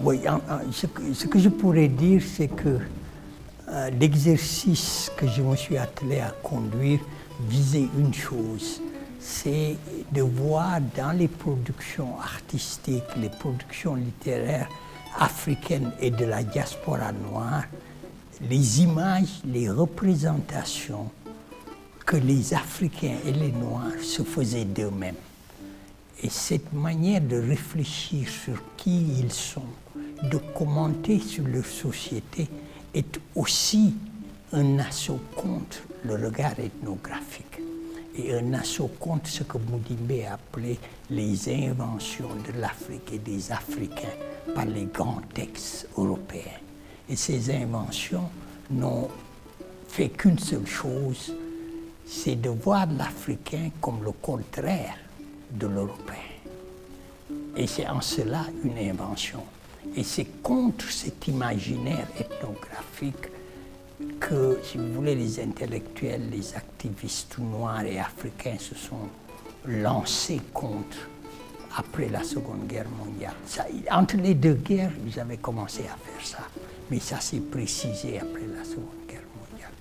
Oui, ce que je pourrais dire, c'est que l'exercice que je me suis attelé à conduire visait une chose, c'est de voir dans les productions artistiques, les productions littéraires africaines et de la diaspora noire, les images, les représentations que les Africains et les Noirs se faisaient d'eux-mêmes. Et cette manière de réfléchir sur qui ils sont, de commenter sur leur société, est aussi un assaut contre le regard ethnographique et un assaut contre ce que Mudimbe appelait les inventions de l'Afrique et des Africains par les grands textes européens. Et ces inventions n'ont fait qu'une seule chose, c'est de voir l'Africain comme le contraire de l'Européen. Et c'est en cela une invention. Et c'est contre cet imaginaire ethnographique que, si vous voulez, les intellectuels, les activistes noirs et africains se sont lancés contre après la Seconde Guerre mondiale. Entre les deux guerres, ils avaient commencé à faire ça, mais ça s'est précisé après la Seconde Guerre mondiale.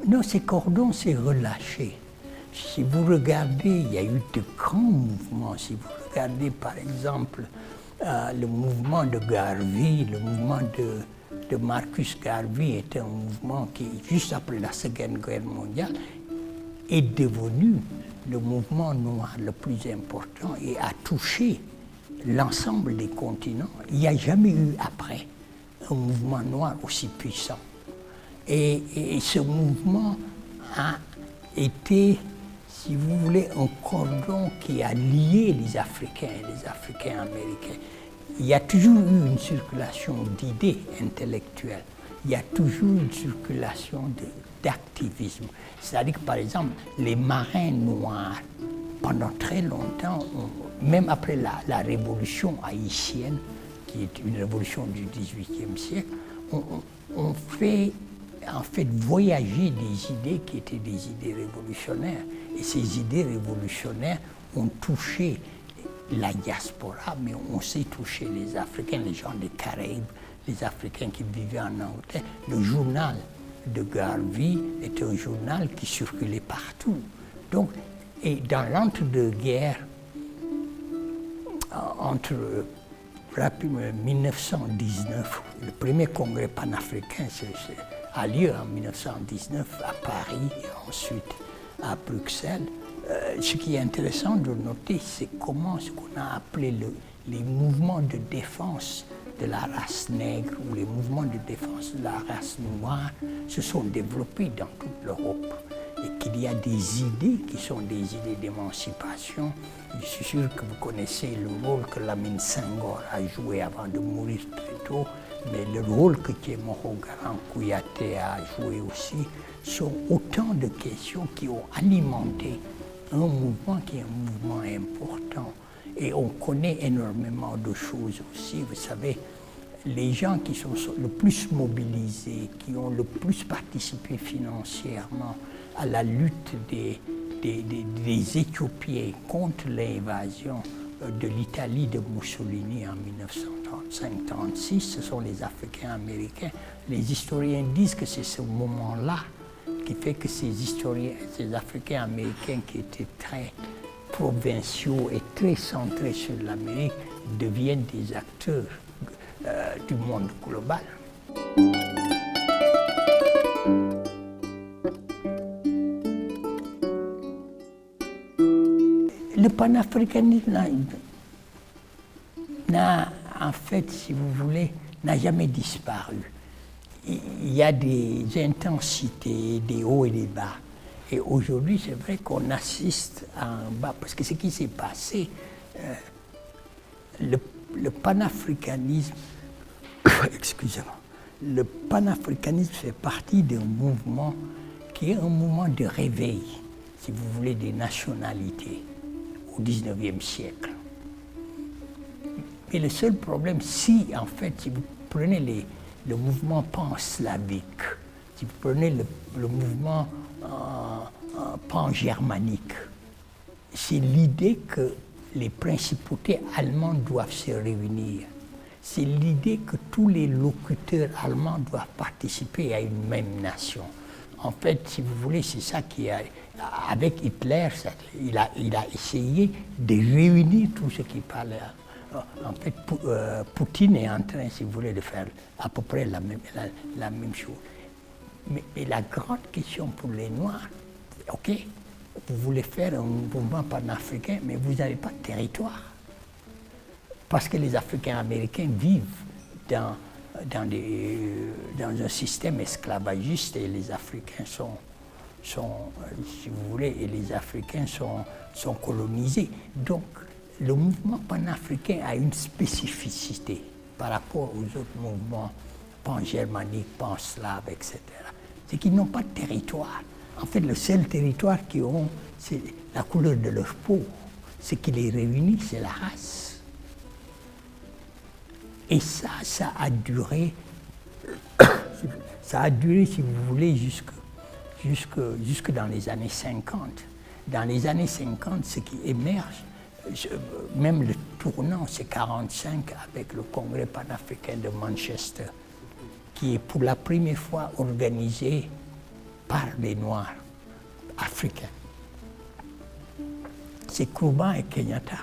Non, ces cordons s'est relâché. Si vous regardez, il y a eu de grands mouvements. Si vous regardez par exemple le mouvement de Garvey, le mouvement de Marcus Garvey était un mouvement qui, juste après la Seconde Guerre mondiale, est devenu le mouvement noir le plus important et a touché l'ensemble des continents. Il n'y a jamais eu après un mouvement noir aussi puissant. Et ce mouvement a été, si vous voulez, un cordon qui a lié les Africains et les Africains américains. Il y a toujours eu une circulation d'idées intellectuelles, il y a toujours une circulation d'activisme. C'est-à-dire que, par exemple, les marins noirs, pendant très longtemps, même après la révolution haïtienne, qui est une révolution du XVIIIe siècle, ont fait en fait voyager des idées qui étaient des idées révolutionnaires. Et ces idées révolutionnaires ont touché la diaspora, mais on sait toucher les Africains, les gens des Caraïbes, les Africains qui vivaient en Angleterre. Le journal de Garvey était un journal qui circulait partout. Donc, et dans l'entre-deux-guerres, entre 1919, le premier congrès panafricain a lieu en 1919 à Paris et ensuite à Bruxelles. Ce qui est intéressant de noter, c'est comment ce qu'on a appelé les mouvements de défense de la race nègre ou les mouvements de défense de la race noire se sont développés dans toute l'Europe et qu'il y a des idées qui sont des idées d'émancipation. Je suis sûr que vous connaissez le rôle que Lamine Senghor a joué avant de mourir très tôt, mais le rôle que Thiemoro Garan Kouyaté a joué aussi sont autant de questions qui ont alimenté un mouvement qui est un mouvement important. Et on connaît énormément de choses aussi. Vous savez, les gens qui sont le plus mobilisés, qui ont le plus participé financièrement à la lutte des Éthiopiens contre l'invasion de l'Italie de Mussolini en 1935-36, ce sont les Africains américains. Les historiens disent que c'est ce moment-là qui fait que ces Africains américains qui étaient très provinciaux et très centrés sur l'Amérique deviennent des acteurs du monde global. Le panafricanisme n'a, en fait, si vous voulez, n'a jamais disparu. Il y a des intensités, des hauts et des bas. Et aujourd'hui, c'est vrai qu'on assiste à un bas, parce que ce qui s'est passé, le panafricanisme, excusez-moi, le panafricanisme fait partie d'un mouvement qui est un mouvement de réveil, si vous voulez, des nationalités au XIXe siècle. Mais le seul problème, si en fait, si vous prenez le mouvement pan-slavique, si vous prenez le mouvement pan-germanique. C'est l'idée que les principautés allemandes doivent se réunir. C'est l'idée que tous les locuteurs allemands doivent participer à une même nation. En fait, si vous voulez, c'est ça qui a... Avec Hitler, il a essayé de réunir tout ce qui parlait. En fait, Poutine est en train, si vous voulez, de faire à peu près la même chose. Mais la grande question pour les Noirs, OK, vous voulez faire un mouvement panafricain, mais vous n'avez pas de territoire. Parce que les Africains américains vivent dans un système esclavagiste et les Africains sont, si vous voulez, et les Africains sont colonisés. Donc, le mouvement panafricain a une spécificité par rapport aux autres mouvements pan-germaniques, pan-slaves, etc. C'est qu'ils n'ont pas de territoire. En fait, le seul territoire qu'ils ont, c'est la couleur de leur peau. Ce qui les réunit, c'est la race. Et ça a duré, si vous voulez, jusque dans les années 50. Dans les années 50, ce qui émerge, même le tournant, c'est 1945 avec le Congrès panafricain de Manchester, qui est pour la première fois organisé par les Noirs africains. C'est Nkrumah et Kenyatta.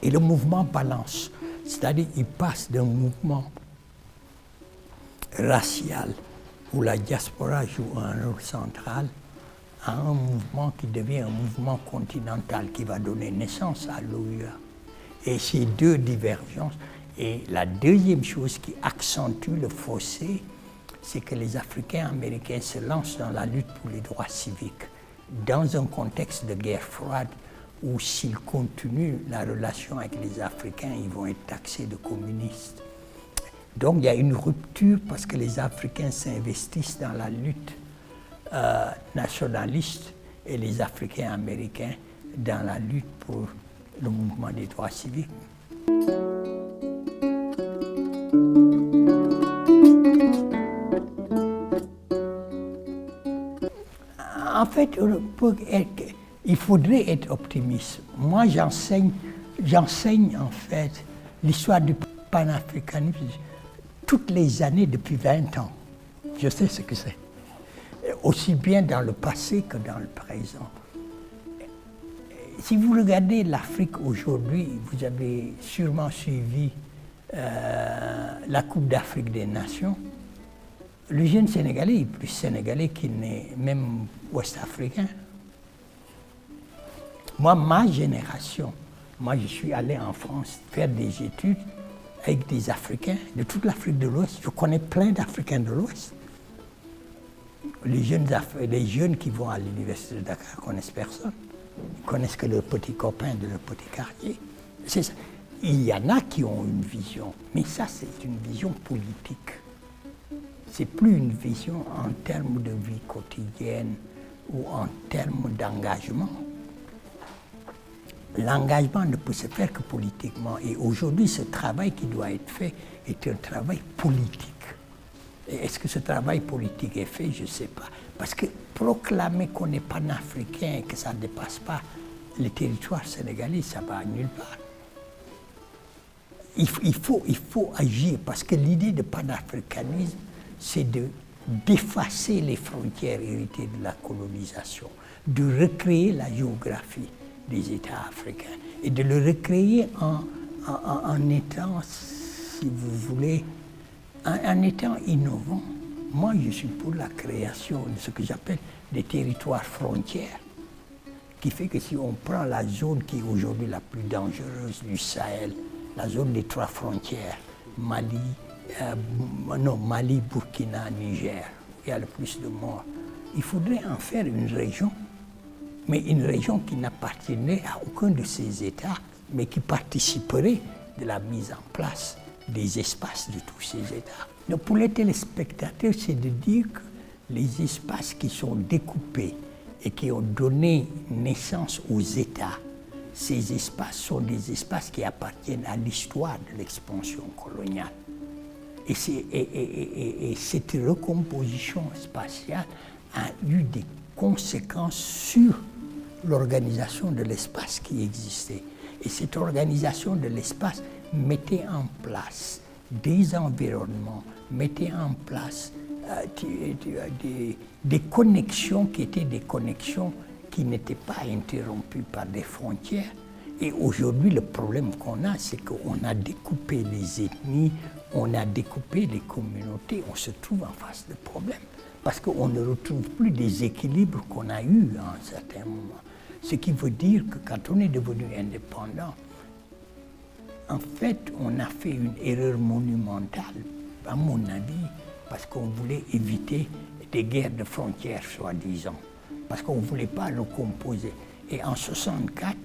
Et le mouvement balance, c'est-à-dire il passe d'un mouvement racial où la diaspora joue un rôle central à un mouvement qui devient un mouvement continental qui va donner naissance à l'OUA. Et ces deux divergences. Et la deuxième chose qui accentue le fossé, c'est que les Africains américains se lancent dans la lutte pour les droits civiques dans un contexte de guerre froide où s'ils continuent la relation avec les Africains, ils vont être taxés de communistes. Donc il y a une rupture parce que les Africains s'investissent dans la lutte nationaliste et les Africains américains dans la lutte pour le mouvement des droits civiques. En fait, il faudrait être optimiste. Moi, j'enseigne en fait l'histoire du panafricanisme toutes les années depuis 20 ans. Je sais ce que c'est. Aussi bien dans le passé que dans le présent. Si vous regardez l'Afrique aujourd'hui, vous avez sûrement suivi la Coupe d'Afrique des Nations. Le jeune Sénégalais est plus sénégalais qu'il n'est même ouest-africain. Moi, ma génération, je suis allé en France faire des études avec des Africains de toute l'Afrique de l'Ouest. Je connais plein d'Africains de l'Ouest. Les jeunes qui vont à l'université de Dakar ne connaissent personne. Ils connaissent que leurs petits copains de leur petit quartier. C'est ça. Il y en a qui ont une vision, mais ça, c'est une vision politique. C'est plus une vision en termes de vie quotidienne ou en termes d'engagement. L'engagement ne peut se faire que politiquement. Et aujourd'hui, ce travail qui doit être fait est un travail politique. Et est-ce que ce travail politique est fait? Je ne sais pas. Parce que proclamer qu'on n'est pas panafricain et que ça ne dépasse pas le territoire sénégalais, ça ne va nulle part. Il faut agir parce que l'idée de panafricanisme, c'est d'effacer les frontières héritées de la colonisation, de recréer la géographie des États africains et de le recréer en étant, si vous voulez, en étant innovant. Moi, je suis pour la création de ce que j'appelle des territoires frontières, qui fait que si on prend la zone qui est aujourd'hui la plus dangereuse du Sahel, la zone des 3 frontières, Mali, Burkina, Niger, où il y a le plus de morts, il faudrait en faire une région, mais une région qui n'appartiendrait à aucun de ces États, mais qui participerait de la mise en place des espaces de tous ces États. Donc pour les téléspectateurs, c'est de dire que les espaces qui sont découpés et qui ont donné naissance aux États, ces espaces sont des espaces qui appartiennent à l'histoire de l'expansion coloniale. Et cette recomposition spatiale a eu des conséquences sur l'organisation de l'espace qui existait. Et cette organisation de l'espace mettait en place des environnements, mettait en place des connexions qui étaient des connexions qui n'étaient pas interrompues par des frontières. Et aujourd'hui, le problème qu'on a, c'est qu'on a découpé les ethnies, on a découpé les communautés, on se trouve en face de problèmes. Parce qu'on ne retrouve plus des équilibres qu'on a eus à un certain moment. Ce qui veut dire que quand on est devenu indépendant, en fait, on a fait une erreur monumentale, à mon avis, parce qu'on voulait éviter des guerres de frontières, soi-disant, parce qu'on ne voulait pas recomposer. Et en 1964,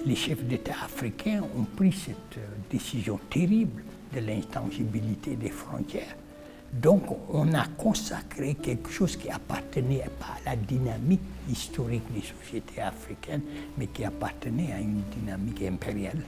les chefs d'État africains ont pris cette décision terrible de l'intangibilité des frontières. Donc, on a consacré quelque chose qui appartenait pas à la dynamique historique des sociétés africaines, mais qui appartenait à une dynamique impériale.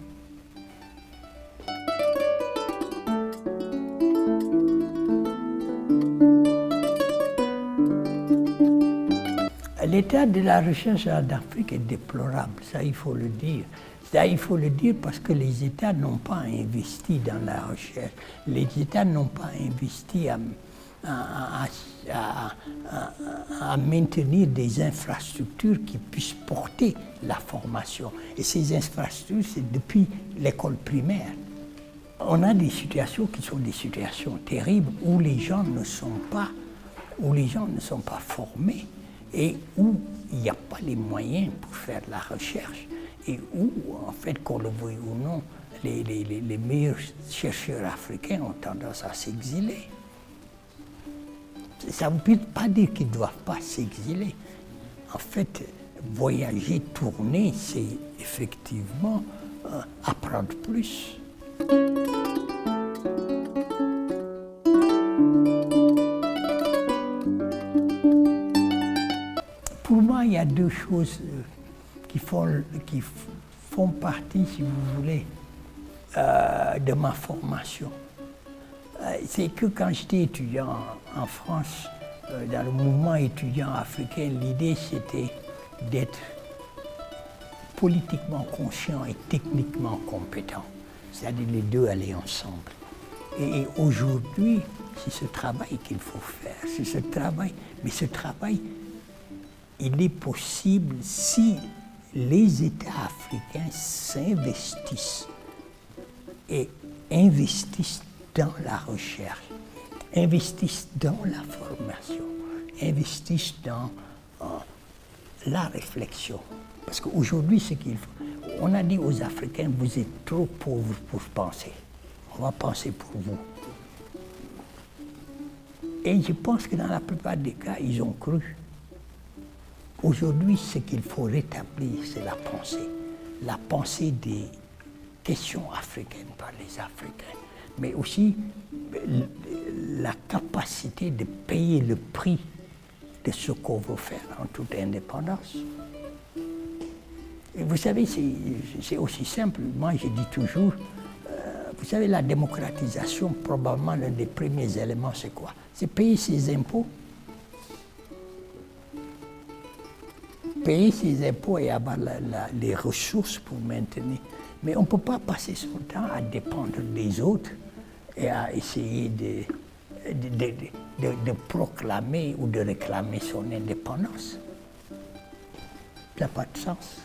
L'état de la recherche en Afrique est déplorable, ça il faut le dire. Ça, il faut le dire parce que les États n'ont pas investi dans la recherche. Les États n'ont pas investi à maintenir des infrastructures qui puissent porter la formation. Et ces infrastructures, c'est depuis l'école primaire. On a des situations qui sont des situations terribles où les gens ne sont pas formés et où il n'y a pas les moyens pour faire la recherche. Et où, en fait, qu'on le veuille ou non, les meilleurs chercheurs africains ont tendance à s'exiler. Ça ne veut pas dire qu'ils ne doivent pas s'exiler. En fait, voyager, tourner, c'est effectivement apprendre plus. Pour moi, il y a deux choses qui font partie, si vous voulez, de ma formation. C'est que quand j'étais étudiant en France, dans le mouvement étudiant africain, l'idée c'était d'être politiquement conscient et techniquement compétent. C'est-à-dire les deux allaient ensemble. Et aujourd'hui, c'est ce travail qu'il faut faire. C'est ce travail, mais ce travail, il est possible si les États africains s'investissent et investissent dans la recherche, investissent dans la formation, investissent dans la réflexion. Parce qu'aujourd'hui, ce qu'il faut, on a dit aux Africains, vous êtes trop pauvres pour penser. On va penser pour vous. Et je pense que dans la plupart des cas, ils ont cru. Aujourd'hui, ce qu'il faut rétablir, c'est la pensée des questions africaines par les Africains, mais aussi la capacité de payer le prix de ce qu'on veut faire en toute indépendance. Et vous savez, c'est aussi simple. Moi, je dis toujours, vous savez, la démocratisation, probablement l'un des premiers éléments, c'est quoi? C'est payer ses impôts. Payer ses impôts et avoir les ressources pour maintenir. Mais on ne peut pas passer son temps à dépendre des autres et à essayer de proclamer ou de réclamer son indépendance. Ça n'a pas de sens.